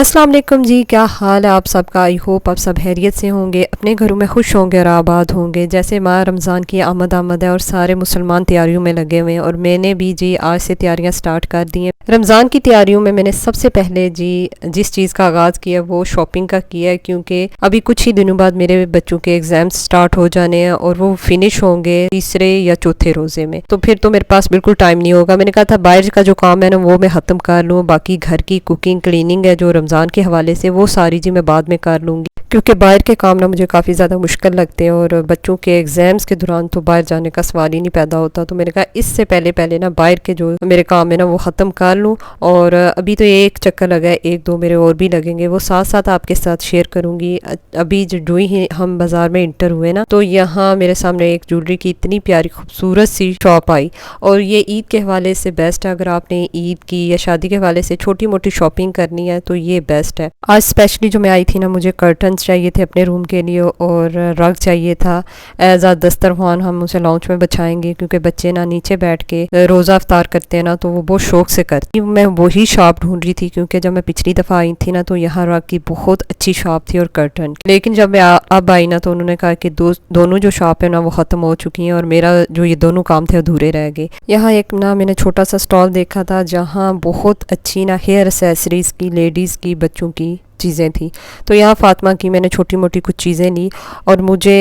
अस्सलाम वालेकुम जी, क्या हाल है आप सबका। आई होप आप सब खैरियत से होंगे, अपने घरों में खुश होंगे और आबाद होंगे। जैसे माह रमज़ान की आमद है और सारे मुसलमान तैयारियों में लगे हुए हैं और मैंने भी जी आज से तैयारियां स्टार्ट कर दी हैं। रमज़ान की तैयारियों में मैंने सबसे पहले जी जिस चीज़ का आगाज़ किया वो शॉपिंग का किया है, क्योंकि अभी कुछ ही दिनों बाद मेरे बच्चों के एग्ज़ाम स्टार्ट हो जाने हैं और वो फिनिश होंगे तीसरे या चौथे रोज़े में। तो फिर तो मेरे पास बिल्कुल टाइम नहीं होगा। मैंने कहा था बाहर का जो काम है ना वो मैं ख़त्म कर लूँ, बाकी घर की कुकिंग क्लीनिंग है जो रमज़ान के हवाले से वो सारी जी मैं बाद में कर लूँगी, क्योंकि बाहर के काम ना मुझे काफ़ी ज़्यादा मुश्किल लगते हैं और बच्चों के एग्ज़ाम्स के दौरान तो बाहर जाने का सवाल ही नहीं पैदा होता। तो मैंने कहा इससे पहले पहले ना बाहर के जो मेरे काम है ना वो ख़त्म कर लूँ। और अभी तो एक चक्कर लगा है, एक दो मेरे और भी लगेंगे, वो साथ साथ आपके साथ शेयर करूँगी। अभी जो ही हम बाज़ार में इंटर हुए ना तो यहाँ मेरे सामने एक ज्वेलरी की इतनी प्यारी खूबसूरत सी शॉप आई और ये ईद के हवाले से बेस्ट है। अगर आपने ईद की या शादी के हवाले से छोटी मोटी शॉपिंग करनी है तो ये बेस्ट है। आज स्पेशली जो मैं आई थी ना मुझे कर्टन्स चाहिए थे अपने रूम के लिए और रग चाहिए था एज आ दस्तरखान। हम उसे लाउंज में बिछाएंगे क्योंकि बच्चे ना नीचे बैठ के रोज़ा अफ्तार करते हैं ना तो वो बहुत शौक से करती। मैं वही शॉप ढूंढ रही थी क्योंकि जब मैं पिछली दफ़ा आई थी ना तो यहाँ रग की बहुत अच्छी शॉप थी और कर्टन की। लेकिन जब मैं अब आई ना तो उन्होंने कहा कि दोनों जो शॉप है ना वो ख़त्म हो चुकी हैं और मेरा जो ये दोनों काम थे अधूरे रह गए। यहाँ एक ना मैंने छोटा सा स्टॉल देखा था जहाँ बहुत अच्छी ना हेयर एक्सेसरीज़ की, लेडीज़ की, बच्चों की चीज़ें थी। तो यहाँ फातिमा की मैंने छोटी मोटी कुछ चीज़ें ली और मुझे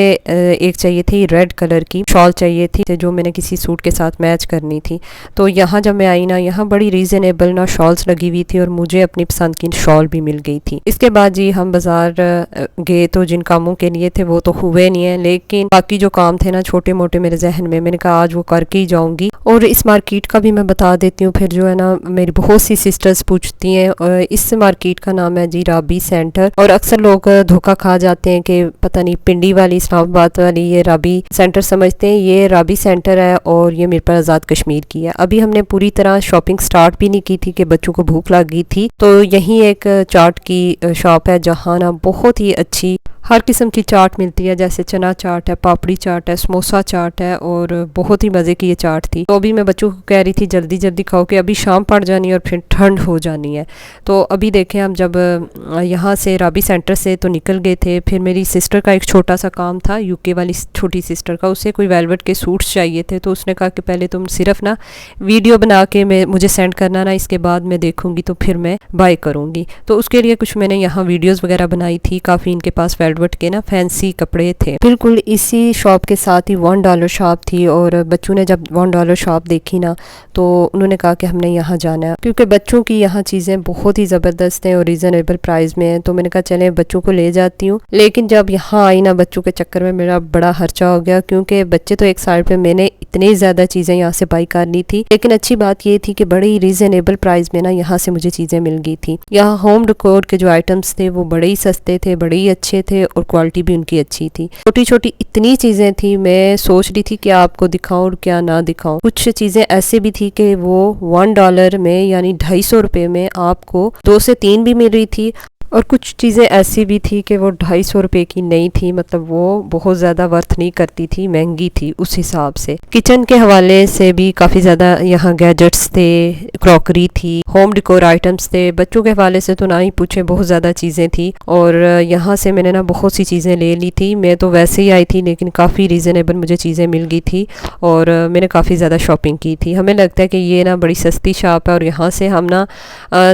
एक चाहिए थी रेड कलर की शॉल चाहिए थी जो मैंने किसी सूट के साथ मैच करनी थी। तो यहाँ जब मैं आई ना यहाँ बड़ी रीज़नेबल ना शॉल्स लगी हुई थी और मुझे अपनी पसंद की शॉल भी मिल गई थी। इसके बाद जी हम बाज़ार गए तो जिन कामों के लिए थे वो तो हुए नहीं है, लेकिन बाकी जो काम थे ना छोटे मोटे मेरे जहन में, मैंने कहा आज वो करके ही जाऊँगी। और इस मार्केट का भी मैं बता देती हूँ, फिर जो है ना मेरी बहुत सी सिस्टर्स पूछती हैं। इस मार्केट का नाम है जी राबी सेंटर और अक्सर लोग धोखा खा जाते हैं कि पता नहीं पिंडी वाली इस्लामाबाद वाली ये राबी सेंटर समझते हैं। ये राबी सेंटर है और ये मेरे पर आज़ाद कश्मीर की है। अभी हमने पूरी तरह शॉपिंग स्टार्ट भी नहीं की थी कि बच्चों को भूख लग गई थी। तो यहीं एक चाट की शॉप है जहाँ ना बहुत ही अच्छी हर किस्म की चाट मिलती है, जैसे चना चाट है, पापड़ी चाट है, समोसा चाट है और बहुत ही मज़े की ये चाट थी। तो अभी मैं बच्चों को कह रही थी जल्दी जल्दी खाओ कि अभी शाम पड़ जानी है और फिर ठंड हो जानी है। तो अभी देखें हम जब यहाँ से राबी सेंटर से तो निकल गए थे, फिर मेरी सिस्टर का एक छोटा सा काम था, यूके वाली छोटी सिस्टर का, उसे कोई वेलवेट के सूट्स चाहिए थे। तो उसने कहा कि पहले तुम सिर्फ ना वीडियो बना के मुझे सेंड करना ना, इसके बाद मैं देखूँगी तो फिर मैं बाय करूँगी। तो उसके लिए कुछ मैंने यहाँ वीडियोज़ वगैरह बनाई थी। काफ़ी इनके पास वेलवेट के ना फैंसी कपड़े थे। बिल्कुल इसी शॉप के साथ ही $1 शॉप थी और बच्चों ने जब $1 शॉप देखी ना तो उन्होंने कहा कि हमने यहाँ जाना है, क्योंकि बच्चों की यहाँ चीज़ें बहुत ही ज़बरदस्त हैं और रीज़नेबल प्राइस में हैं। तो मैंने कहा चलें बच्चों को ले जाती हूँ। लेकिन जब यहाँ आई ना बच्चों के चक्कर में मेरा बड़ा खर्चा हो गया, क्योंकि बच्चे तो एक साइड पे, मैंने इतनी ज़्यादा चीज़ें यहाँ से बाई कर ली थी। लेकिन अच्छी बात ये थी कि बड़ी ही रीज़नेबल प्राइस में ना यहाँ से मुझे चीज़ें मिल गई थी। यहाँ होम डेकोर के जो आइटम्स थे वो बड़े ही सस्ते थे, बड़े ही अच्छे थे और क्वालिटी भी उनकी अच्छी थी। छोटी छोटी इतनी चीज़ें थी, मैं सोच रही थी कि आपको दिखाऊं और क्या ना दिखाऊं। कुछ चीज़ें ऐसे भी थी कि वो $1 में यानी 250 रुपये में आपको 2 से 3 भी मिल रही थी और कुछ चीज़ें ऐसी भी थी कि वो 250 रुपये की नहीं थी, मतलब वो बहुत ज़्यादा वर्थ नहीं करती थी, महंगी थी उस हिसाब से। किचन के हवाले से भी काफ़ी ज़्यादा यहाँ गैजेट्स थे, क्रॉकरी थी, होम डेकोर आइटम्स थे। बच्चों के हवाले से तो ना ही पूछे, बहुत ज़्यादा चीज़ें थी और यहाँ से मैंने ना बहुत सी चीज़ें ले ली थी। मैं तो वैसे ही आई थी लेकिन काफ़ी रीज़नेबल मुझे चीज़ें मिल गई थी और मैंने काफ़ी ज़्यादा शॉपिंग की थी। हमें लगता है कि ये ना बड़ी सस्ती शॉप है और यहाँ से हम ना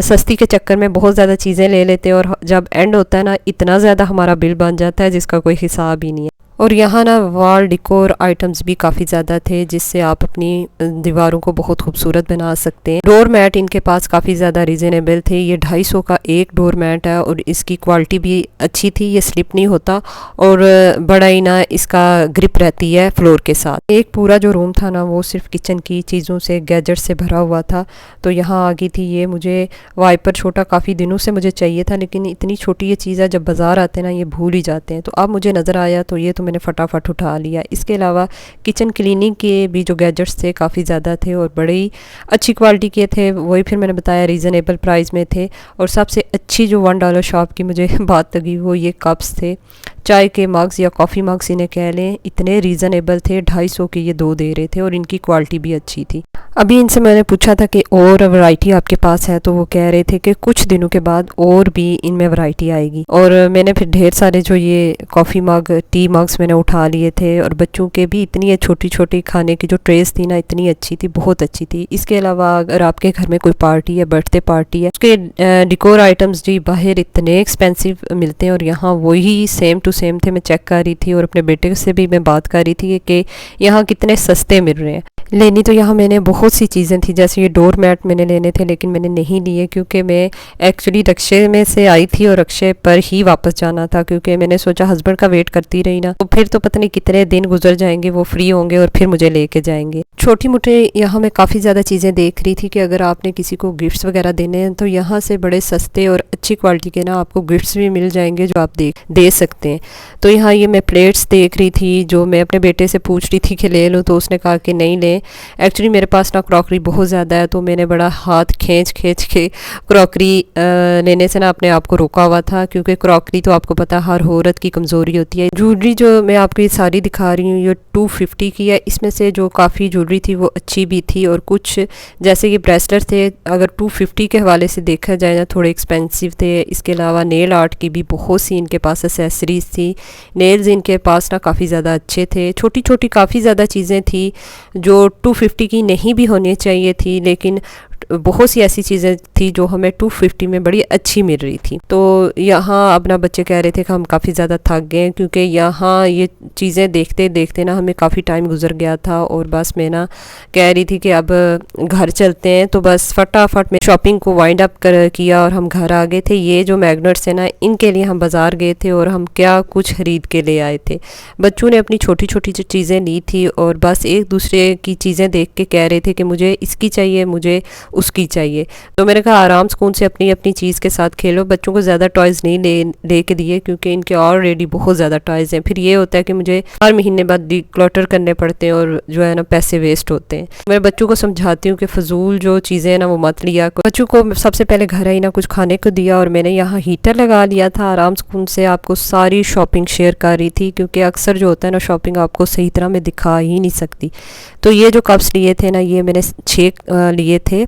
सस्ती के चक्कर में बहुत ज़्यादा चीज़ें ले लेते हैं और जब एंड होता है ना इतना ज़्यादा हमारा बिल बन जाता है जिसका कोई हिसाब ही नहीं है। और यहाँ ना वॉल डेकोर आइटम्स भी काफ़ी ज़्यादा थे जिससे आप अपनी दीवारों को बहुत खूबसूरत बना सकते हैं। डोर मैट इनके पास काफ़ी ज़्यादा रीज़नेबल थे। ये 250 का एक डोर मैट है और इसकी क्वालिटी भी अच्छी थी, ये स्लिप नहीं होता और बड़ा ही ना इसका ग्रिप रहती है फ्लोर के साथ। एक पूरा जो रूम था ना वो सिर्फ किचन की चीज़ों से, गैजेट से भरा हुआ था। तो यहाँ आ गई थी ये, मुझे वाइपर छोटा काफ़ी दिनों से मुझे चाहिए था, लेकिन इतनी छोटी ये चीज़ है जब बाज़ार आते हैं ना ये भूल ही जाते हैं। तो अब मुझे नज़र आया तो ये तो मैंने फटाफट उठा लिया। इसके अलावा किचन क्लीनिंग के भी जो गैजेट्स थे काफ़ी ज़्यादा थे और बड़े ही अच्छी क्वालिटी के थे, वही फिर मैंने बताया रीज़नेबल प्राइस में थे। और सबसे अच्छी जो $1 शॉप की मुझे बात लगी वो ये कप्स थे, चाय के मग्स या कॉफ़ी मग्स इन्हें कह लें, इतने रीज़नेबल थे, 250 के ये 2 दे रहे थे और इनकी क्वालिटी भी अच्छी थी। अभी इनसे मैंने पूछा था कि और वैरायटी आपके पास है, तो वो कह रहे थे कि कुछ दिनों के बाद और भी इनमें वैरायटी आएगी। और मैंने फिर ढेर सारे जो ये कॉफ़ी मग, टी मग्स मैंने उठा लिए थे, और बच्चों के भी इतनी छोटी छोटी खाने की जो ट्रेस थी ना, इतनी अच्छी थी, बहुत अच्छी थी। इसके अलावा अगर आपके घर में कोई पार्टी है, बर्थडे पार्टी है, उसके डिकोर आइटम्स जी बाहर इतने एक्सपेंसिव मिलते हैं और यहाँ वही सेम टू सेम थे। मैं चेक कर रही थी और अपने बेटे से भी मैं बात कर रही थी कि यहाँ कितने सस्ते मिल रहे हैं। लेनी तो यहाँ मैंने बहुत सी चीज़ें थी, जैसे ये डोर मैट मैंने लेने थे, लेकिन मैंने नहीं लिए क्योंकि मैं एक्चुअली रक्शे में से आई थी और रक्शे पर ही वापस जाना था, क्योंकि मैंने सोचा हस्बैंड का वेट करती रही ना तो फिर तो पता नहीं कितने दिन गुजर जाएंगे, वो फ्री होंगे और फिर मुझे लेके जाएंगे। छोटी मोटी यहाँ मैं काफ़ी ज़्यादा चीज़ें देख रही थी कि अगर आपने किसी को गिफ्ट्स वगैरह देने हैं तो यहाँ से बड़े सस्ते और अच्छी क्वालिटी के ना आपको गिफ्ट्स भी मिल जाएंगे जो आप दे सकते हैं। तो यहाँ ये मैं प्लेट्स देख रही थी, जो मैं अपने बेटे से पूछ रही थी कि ले लूँ, तो उसने कहा कि नहीं ले। एक्चुअली मेरे पास ना क्रॉकरी बहुत ज़्यादा है, तो मैंने बड़ा हाथ खींच के क्रॉकरी लेने से ना अपने आप को रोका हुआ था, क्योंकि क्रॉकरी तो आपको पता हर औरत की कमज़ोरी होती है। ज्वेलरी जो मैं आपको ये सारी दिखा रही हूँ ये 250 की है। इसमें से जो काफ़ी ज्वेलरी थी वो अच्छी भी थी, और कुछ जैसे ये ब्रेसलेट थे अगर 250 के हवाले से देखा जाए ना थोड़े एक्सपेंसिव थे। इसके अलावा नेल आर्ट की भी बहुत सी इनके पास एसेसरीज़ थी, नेल्स इनके पास ना काफ़ी ज़्यादा अच्छे थे। छोटी छोटी काफ़ी ज़्यादा चीज़ें थी जो 250 की नहीं भी होनी चाहिए थी, लेकिन बहुत सी ऐसी चीज़ें थी जो हमें 250 में बड़ी अच्छी मिल रही थी। तो यहाँ अब ना बच्चे कह रहे थे कि हम काफ़ी ज़्यादा थक गए, क्योंकि यहाँ ये चीज़ें देखते देखते ना हमें काफ़ी टाइम गुजर गया था, और बस मैं ना कह रही थी कि अब घर चलते हैं। तो बस फटाफट में शॉपिंग को वाइंड अप किया और हम घर आ गए थे। ये जो मैग्नेट्स हैं ना, इनके लिए हम बाज़ार गए थे और हम क्या कुछ ख़रीद के ले आए थे। बच्चों ने अपनी छोटी छोटी जो चीज़ें ली थी और बस एक दूसरे की चीज़ें देख के कह रहे थे कि मुझे इसकी चाहिए, मुझे उसकी चाहिए। तो मैंने कहा आराम सुकून से अपनी अपनी चीज़ के साथ खेलो, बच्चों को ज़्यादा टॉयज़ नहीं ले के दिए, क्योंकि इनके ऑलरेडी बहुत ज़्यादा टॉयज़ हैं। फिर ये होता है कि मुझे हर महीने बाद डिक्लटर करने पड़ते हैं और जो है ना पैसे वेस्ट होते हैं। मैं बच्चों को समझाती हूँ कि फजूल जो चीज़ें हैं ना वो मत लिया। बच्चों को सबसे पहले घर आई ना कुछ खाने को दिया, और मैंने यहाँ हीटर लगा लिया था। आराम सुकून से आपको सारी शॉपिंग शेयर कर रही थी, क्योंकि अक्सर जो होता है ना शॉपिंग आपको सही तरह में दिखा ही नहीं सकती। तो ये जो कप्स लिए थे ना, ये मैंने 6 लिए थे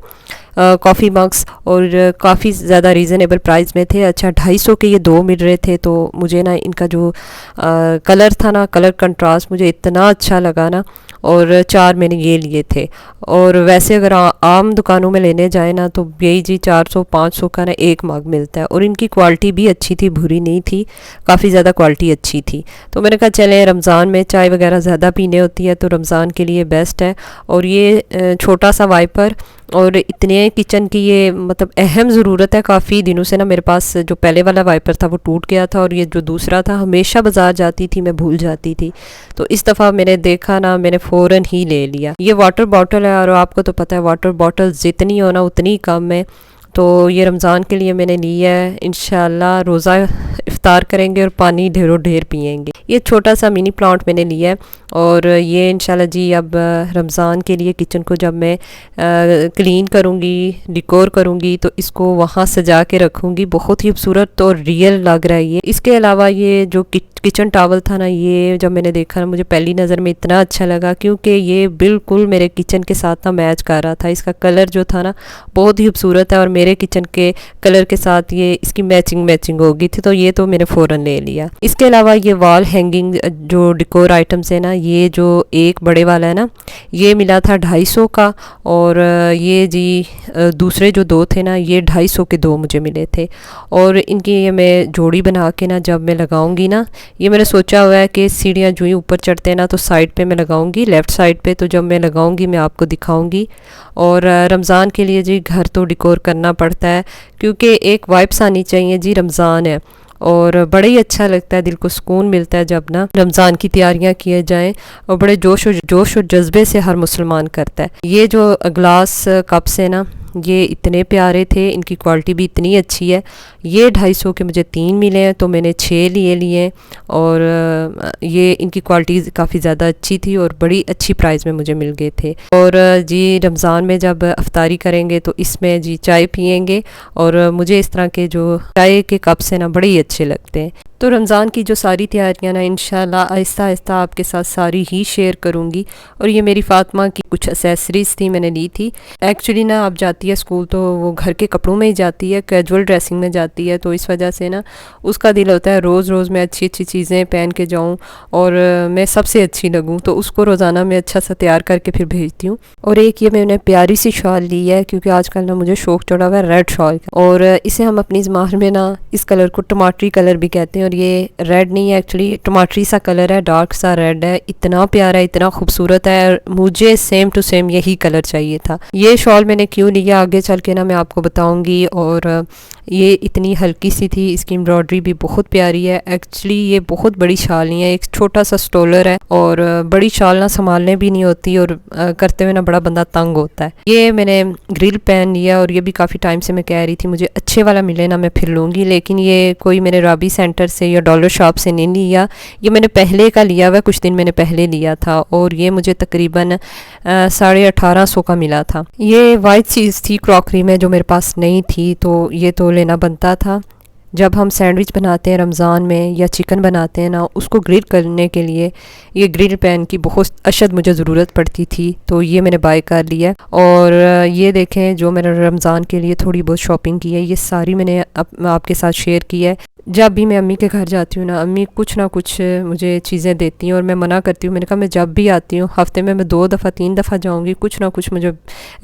कॉफ़ी मग्स, और काफ़ी ज़्यादा रीज़नेबल प्राइस में थे। अच्छा 250 के ये 2 मिल रहे थे। तो मुझे ना इनका जो कलर था ना, कलर कंट्रास्ट मुझे इतना अच्छा लगा ना, और 4 मैंने ये लिए थे। और वैसे अगर आम दुकानों में लेने जाए ना तो यही जी 400-500 का ना एक मग मिलता है, और इनकी क्वालिटी भी अच्छी थी, बुरी नहीं थी, काफ़ी ज़्यादा क्वालिटी अच्छी थी। तो मैंने कहा चलें, रमज़ान में चाय वगैरह ज़्यादा पीने होती है तो रमज़ान के लिए बेस्ट है। और ये छोटा सा वाइपर और इतने किचन की ये मतलब अहम ज़रूरत है। काफ़ी दिनों से ना मेरे पास जो पहले वाला वाइपर था वो टूट गया था, और ये जो दूसरा था हमेशा बाज़ार जाती थी मैं भूल जाती थी। तो इस दफ़ा मैंने देखा ना, मैंने फ़ौरन ही ले लिया। ये वाटर बॉटल है, और आपको तो पता है वाटर बॉटल जितनी हो ना उतनी कम है। तो ये रमज़ान के लिए मैंने लिया है, इंशाल्लाह रोज़ा इफ्तार करेंगे और पानी ढेरों ढेर पिएंगे। ये छोटा सा मिनी प्लांट मैंने लिया है, और ये इंशाल्लाह जी अब रमज़ान के लिए किचन को जब मैं क्लीन करूँगी, डिकोर करूँगी, तो इसको वहाँ सजा के रखूँगी। बहुत ही खूबसूरत और रियल लग रहा है ये। इसके अलावा ये जो किचन टॉवल था ना, ये जब मैंने देखा ना मुझे पहली नज़र में इतना अच्छा लगा, क्योंकि ये बिल्कुल मेरे किचन के साथ ना मैच कर रहा था। इसका कलर जो था ना बहुत ही खूबसूरत है, और मेरे किचन के कलर के साथ ये इसकी मैचिंग हो गई थी। तो ये तो मैंने फ़ौरन ले लिया। इसके अलावा ये वॉल हैंगिंग जो डिकोर आइटम्स है ना, ये जो एक बड़े वाला है ना, ये मिला था 250 का, और ये जी दूसरे जो 2 थे ना, ये 250 के 2 मुझे मिले थे। और इनकी ये मैं जोड़ी बना के ना जब मैं लगाऊंगी ना, ये मैंने सोचा हुआ है कि सीढ़ियाँ जो ही ऊपर चढ़ते हैं ना तो साइड पे मैं लगाऊंगी, लेफ़्ट साइड पे। तो जब मैं लगाऊंगी मैं आपको दिखाऊंगी। और रमज़ान के लिए जी घर तो डिकोर करना पड़ता है, क्योंकि एक वाइब्स आनी चाहिए जी, रमज़ान है। और बड़ा ही अच्छा लगता है, दिल को सुकून मिलता है जब ना रमज़ान की तैयारियां किए जाएं, और बड़े जोश और जज्बे से हर मुसलमान करता है। ये जो ग्लास कप्स है ना, ये इतने प्यारे थे, इनकी क्वालिटी भी इतनी अच्छी है। ये 250 के मुझे 3 मिले हैं, तो मैंने 6 लिए और ये इनकी क्वालिटी काफ़ी ज़्यादा अच्छी थी और बड़ी अच्छी प्राइस में मुझे मिल गए थे। और जी रमज़ान में जब अफ्तारी करेंगे तो इसमें जी चाय पियेंगे, और मुझे इस तरह के जो चाय के कप से ना बड़े ही अच्छे लगते हैं। तो रमज़ान की जो सारी तैयारियां ना इंशाल्लाह आहिस्ता आहिस्ता आपके साथ सारी ही शेयर करूंगी। और ये मेरी फ़ातिमा की कुछ एक्सेसरीज़ थी, मैंने ली थी। एक्चुअली ना अब जाती है स्कूल तो वो घर के कपड़ों में ही जाती है, कैजुअल ड्रेसिंग में जाती है, तो इस वजह से ना उसका दिल होता है रोज़ रोज़ मैं अच्छी अच्छी चीज़ें पहन के जाऊँ और मैं सबसे अच्छी लगूँ, तो उसको रोज़ाना मैं अच्छा सा तैयार करके फिर भेजती हूँ। और एक ये मैंने प्यारी सी शॉल ली है, क्योंकि आजकल ना मुझे शौक चढ़ा हुआ है रेड शॉल का, और इसे हम अपनी ज़बान में ना इस कलर को टमाटरी कलर भी कहते हैं। और ये रेड नहीं है, एक्चुअली टमाटरी सा कलर है, डार्क सा रेड है। इतना प्यारा है, इतना खूबसूरत है, मुझे सेम टू सेम यही कलर चाहिए था। ये शॉल मैंने क्यों लिया आगे चल के ना मैं आपको बताऊंगी। और ये इतनी हल्की सी थी, इसकी एम्ब्रॉयडरी भी बहुत प्यारी है। एक्चुअली ये बहुत बड़ी शाल नहीं है, एक छोटा सा स्टोलर है, और बड़ी शाल ना संभालने भी नहीं होती, और करते हुए ना बड़ा बंदा तंग होता है। ये मैंने ग्रिल पेन लिया, और ये भी काफ़ी टाइम से मैं कह रही थी मुझे अच्छे वाला मिले ना मैं फिर लूँगी, लेकिन ये कोई मैंने राबी सेंटर से या डॉलर शॉप से नहीं लिया। ये मैंने पहले का लिया हुआ, कुछ दिन मैंने पहले लिया था, और ये मुझे तकरीबन 1850 का मिला था। ये वाइट चीज़ थी क्रॉकरी में जो मेरे पास नहीं थी, तो ये तो लेना बनता था। जब हम सैंडविच बनाते हैं रमज़ान में या चिकन बनाते हैं ना, उसको ग्रिल करने के लिए ये ग्रिल पैन की बहुत अशद मुझे ज़रूरत पड़ती थी, तो ये मैंने बाय कर लिया। और ये देखें जो मैंने रमज़ान के लिए थोड़ी बहुत शॉपिंग की है, ये सारी मैंने आपके साथ शेयर की है। जब भी मैं अम्मी के घर जाती हूँ ना, अम्मी कुछ ना कुछ मुझे चीज़ें देती हैं और मैं मना करती हूँ। मैंने कहा मैं जब भी आती हूँ हफ़्ते में मैं 2 दफ़ा 3 दफ़ा जाऊँगी, कुछ ना कुछ मुझे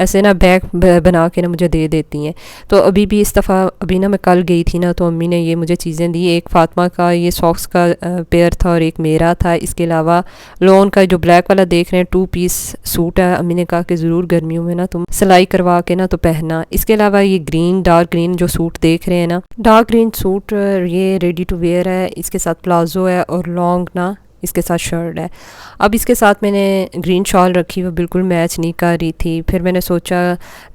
ऐसे ना बैग बना के ना मुझे दे देती हैं। तो अभी भी इस दफ़ा अभी ना मैं कल गई थी ना, तो अम्मी ने ये मुझे चीज़ें दी। एक फ़ातिमा का ये सॉक्स का पेयर था और एक मेरा था। इसके अलावा लॉन का जो ब्लैक वाला देख रहे हैं 2 पीस सूट है, अम्मी ने कहा कि ज़रूर गर्मियों में ना तुम सिलाई करवा के ना तो पहनना। इसके अलावा ये ग्रीन डार्क ग्रीन जो सूट देख रहे हैं ना, डार्क ग्रीन सूट ये रेडी टू वेयर है, इसके साथ प्लाजो है और लॉन्ग ना इसके साथ शर्ट है। अब इसके साथ मैंने ग्रीन शॉल रखी, वो बिल्कुल मैच नहीं कर रही थी। फिर मैंने सोचा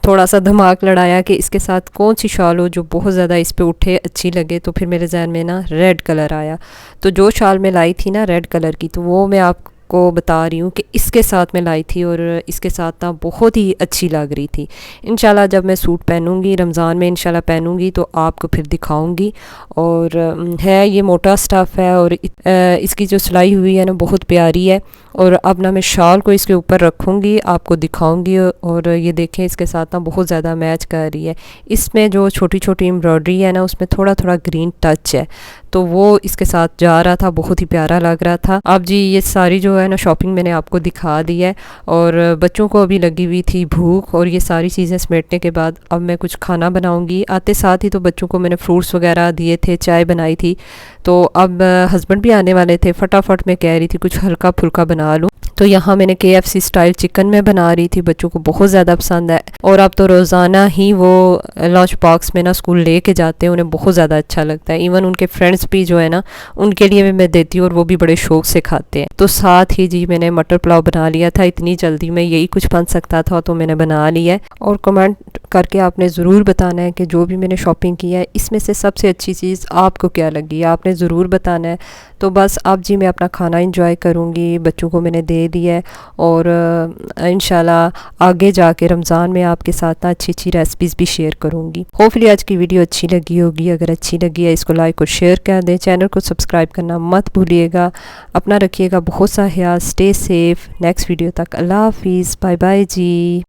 थोड़ा सा दिमाग लड़ाया कि इसके साथ कौन सी शॉल हो जो बहुत ज़्यादा इस पे उठे अच्छी लगे, तो फिर मेरे जहन में ना रेड कलर आया। तो जो शॉल मैं लाई थी ना रेड कलर की, तो वो मैं आपको बता रही हूँ कि इसके साथ मैं लाई थी और इसके साथ ना बहुत ही अच्छी लग रही थी। इंशाल्लाह जब मैं सूट पहनूंगी रमज़ान में इंशाल्लाह पहनूंगी तो आपको फिर दिखाऊंगी। और है ये मोटा स्टफ़ है और इसकी जो सिलाई हुई है ना बहुत प्यारी है। और अब ना मैं शॉल को इसके ऊपर रखूँगी, आपको दिखाऊंगी। और ये देखें इसके साथ ना बहुत ज़्यादा मैच कर रही है। इसमें जो छोटी छोटी एम्ब्रॉयडरी है ना उसमें थोड़ा थोड़ा ग्रीन टच है, तो वो इसके साथ जा रहा था, बहुत ही प्यारा लग रहा था। अब जी ये सारी जो है ना शॉपिंग मैंने आपको दिखा दी है। और बच्चों को अभी लगी हुई थी भूख, और ये सारी चीज़ें समेटने के बाद अब मैं कुछ खाना बनाऊंगी। आते साथ ही तो बच्चों को मैंने फ्रूट्स वगैरह दिए थे, चाय बनाई थी। तो अब हस्बैंड भी आने वाले थे, फटाफट मैं कह रही थी कुछ हल्का फुल्का बना लूँ। तो यहाँ मैंने KFC स्टाइल चिकन में बना रही थी, बच्चों को बहुत ज़्यादा पसंद है। और अब तो रोज़ाना ही वो लंच बॉक्स में ना स्कूल लेके जाते हैं, उन्हें बहुत ज़्यादा अच्छा लगता है। इवन उनके फ्रेंड्स भी जो है ना उनके लिए भी मैं देती हूँ और वो भी बड़े शौक से खाते हैं। तो साथ ही जी मैंने मटर पुलाव बना लिया था, इतनी जल्दी में यही कुछ बन सकता था तो मैंने बना लिया है। और कमेंट करके आपने ज़रूर बताना है कि जो भी मैंने शॉपिंग की है इसमें से सबसे अच्छी चीज़ आपको क्या लगी, आपने ज़रूर बताना है। तो बस अब जी मैं अपना खाना इंजॉय करूँगी, बच्चों को मैंने दे दिया है। और इंशाल्लाह आगे जाके रमज़ान में आपके साथ ना अच्छी अच्छी रेसिपीज़ भी शेयर करूँगी। होपफुली आज की वीडियो अच्छी लगी होगी, अगर अच्छी लगी है इसको लाइक और शेयर कर दें, चैनल को सब्सक्राइब करना मत भूलिएगा। अपना रखिएगा बहुत सा ख्याल, स्टे सेफ। नेक्स्ट वीडियो तक अल्लाह हाफिज़, बाय बाय जी।